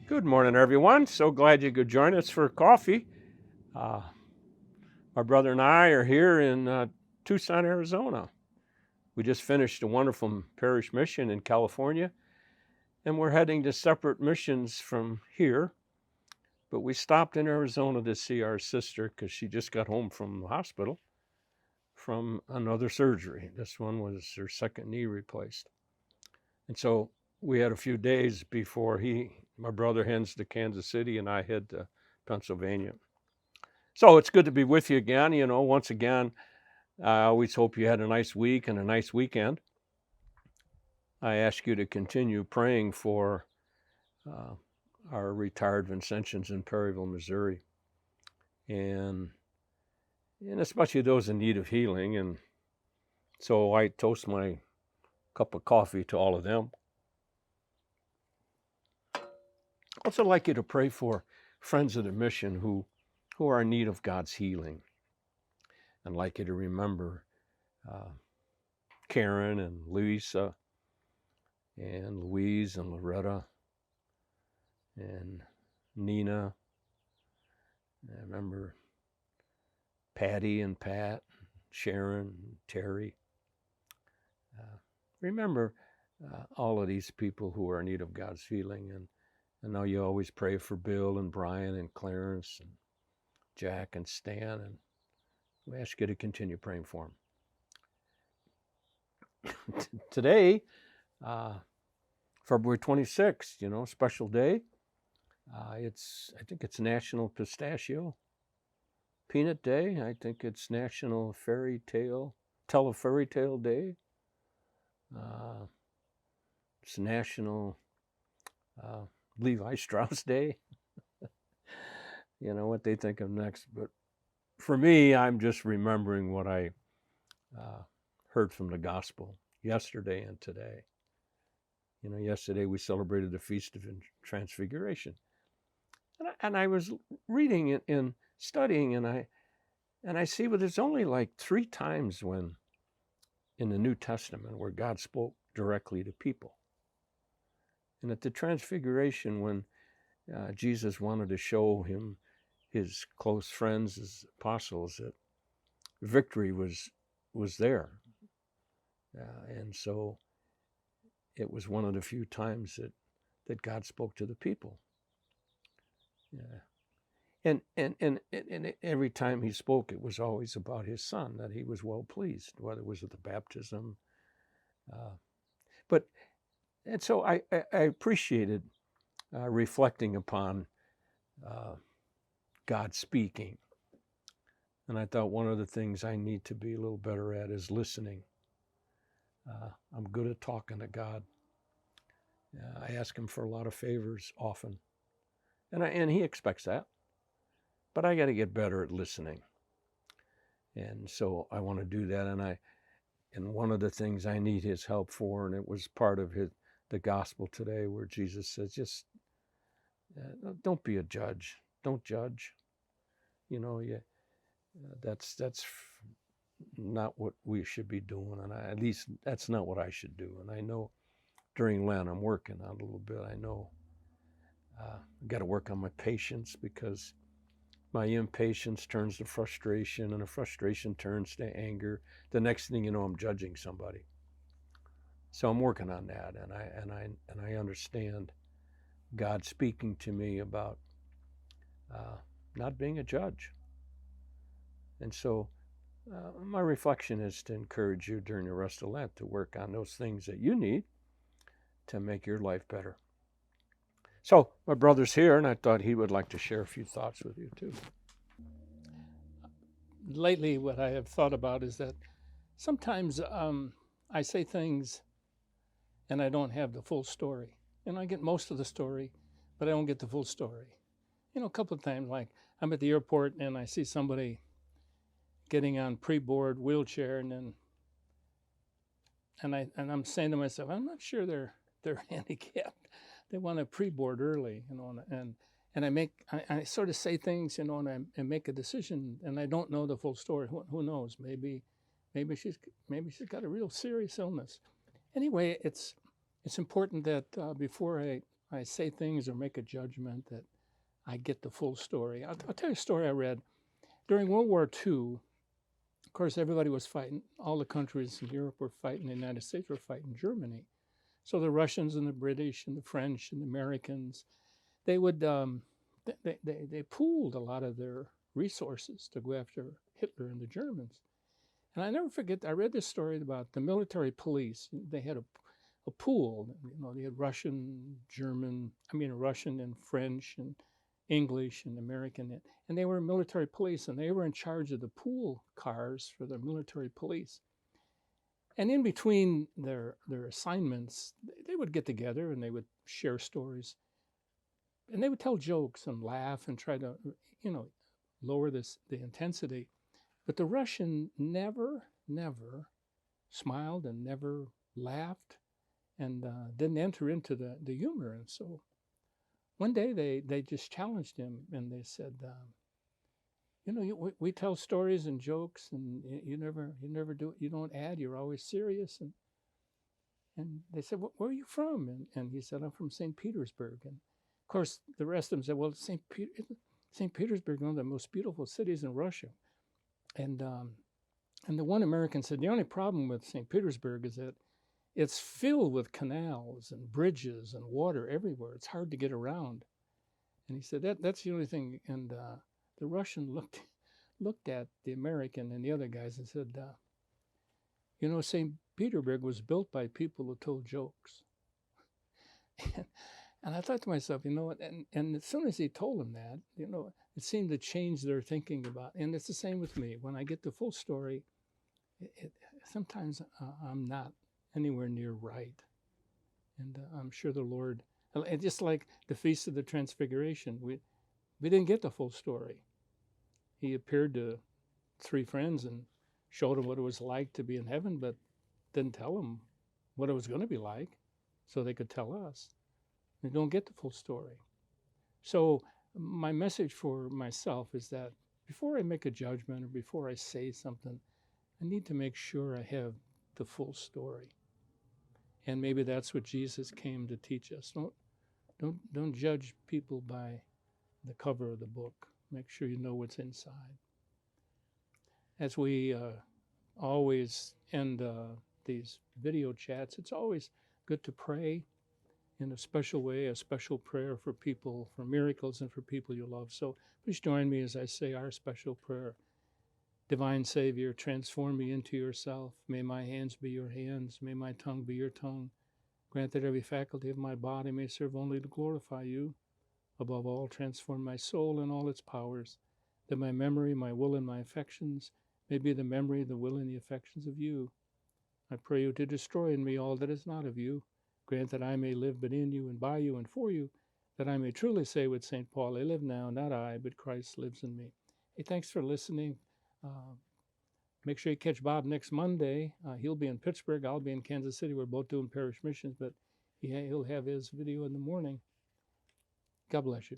Good morning, everyone. So glad you could join us for coffee. Uh, my brother and I are here in Tucson, Arizona. We just finished a wonderful parish mission in California, and we're heading to separate missions from here. But we stopped in Arizona to see our sister because she just got home from the hospital from another surgery. This one was her second knee replaced. And so we had a few days before my brother, heads to Kansas City and I head to Pennsylvania. So it's good to be with you again. Once again, I always hope you had a nice week and a nice weekend. I ask you to continue praying for our retired Vincentians in Perryville, Missouri, and especially those in need of healing. And so I toast my cup of coffee to all of them. I'd also like you to pray for friends of the mission who are in need of God's healing. I'd like you to remember Karen and Lisa and Louise and Loretta and Nina. I remember Patty and Pat, Sharon, and Terry. Remember all of these people who are in need of God's healing. And I know you always pray for Bill and Brian and Clarence and Jack and Stan. And we ask you to continue praying for them. Today, February 26th, special day. I think it's National Pistachio Peanut Day. I think it's National Tell a Fairy Tale Day. It's National Levi Strauss Day. You know what they think of next. But for me, I'm just remembering what I heard from the gospel yesterday and today. Yesterday we celebrated the Feast of Transfiguration. And I was reading it and studying, and I see there's only like 3 times when in the New Testament where God spoke directly to people. And at the Transfiguration, when Jesus wanted to show his close friends, his apostles, that victory was there. And so it was one of the few times that God spoke to the people. Yeah. And every time he spoke, it was always about his son, that he was well pleased, whether it was at the baptism. And so I appreciated reflecting upon God speaking. And I thought one of the things I need to be a little better at is listening. I'm good at talking to God. I ask him for a lot of favors often. And he expects that. But I got to get better at listening. And so I want to do that. And one of the things I need his help for, and it was part of the gospel today, where Jesus says, just don't be a judge. Don't judge. That's not what we should be doing. And at least that's not what I should do. And I know during Lent I'm working on a little bit. I know I've got to work on my patience, because my impatience turns to frustration, and the frustration turns to anger. The next thing you know, I'm judging somebody. So I'm working on that, and I understand God speaking to me about not being a judge. And so my reflection is to encourage you during the rest of Lent to work on those things that you need to make your life better. So my brother's here, and I thought he would like to share a few thoughts with you too. Lately, what I have thought about is that sometimes I say things and I don't have the full story. And I get most of the story, but I don't get the full story. A couple of times, like I'm at the airport and I see somebody getting on pre-board wheelchair, and I'm saying to myself, I'm not sure they're handicapped. They want to pre-board early, and I sort of say things, and I make a decision, and I don't know the full story. Who knows? Maybe she's got a real serious illness. Anyway, it's important that before I I say things or make a judgment that I get the full story. I'll tell you a story I read. During World War II, of course, everybody was fighting. All the countries in Europe were fighting. The United States were fighting Germany. So the Russians and the British and the French and the Americans, they would they pooled a lot of their resources to go after Hitler and the Germans. And I never forget, I read this story about the military police. They had a pool, they had Russian, Russian and French and English and American, and they were military police, and they were in charge of the pool cars for the military police. And in between their assignments, they would get together and they would share stories, and they would tell jokes and laugh and try to, lower the intensity. But the Russian never smiled and never laughed and didn't enter into the humor. And so one day they just challenged him, and they said, we tell stories and jokes, and you never do it. You don't add. You're always serious. And they said, where are you from? And he said, I'm from St. Petersburg. And of course, the rest of them said, well, St. Petersburg, one of the most beautiful cities in Russia. And the one American said, the only problem with St. Petersburg is that it's filled with canals and bridges and water everywhere. It's hard to get around. And he said, that's the only thing. And the Russian looked at the American and the other guys and said, St. Petersburg was built by people who told jokes. And I thought to myself, and as soon as he told them that, it seemed to change their thinking about it. And it's the same with me. When I get the full story, sometimes I'm not anywhere near right. And I'm sure the Lord, and just like the Feast of the Transfiguration, we didn't get the full story. He appeared to 3 friends and showed them what it was like to be in heaven, but didn't tell them what it was going to be like so they could tell us. They don't get the full story. So my message for myself is that before I make a judgment or before I say something, I need to make sure I have the full story. And maybe that's what Jesus came to teach us. Don't judge people by the cover of the book. Make sure you know what's inside. As we always end these video chats, it's always good to pray in a special way, a special prayer for people, for miracles, and for people you love. So please join me as I say our special prayer. Divine Savior, transform me into yourself. May my hands be your hands. May my tongue be your tongue. Grant that every faculty of my body may serve only to glorify you. Above all, transform my soul and all its powers, that my memory, my will, and my affections may be the memory, the will, and the affections of you. I pray you to destroy in me all that is not of you. Grant that I may live but in you and by you and for you, that I may truly say with St. Paul, I live now, not I, but Christ lives in me. Hey, thanks for listening. Make sure you catch Bob next Monday. He'll be in Pittsburgh. I'll be in Kansas City. We're both doing parish missions, but he'll have his video in the morning. God bless you.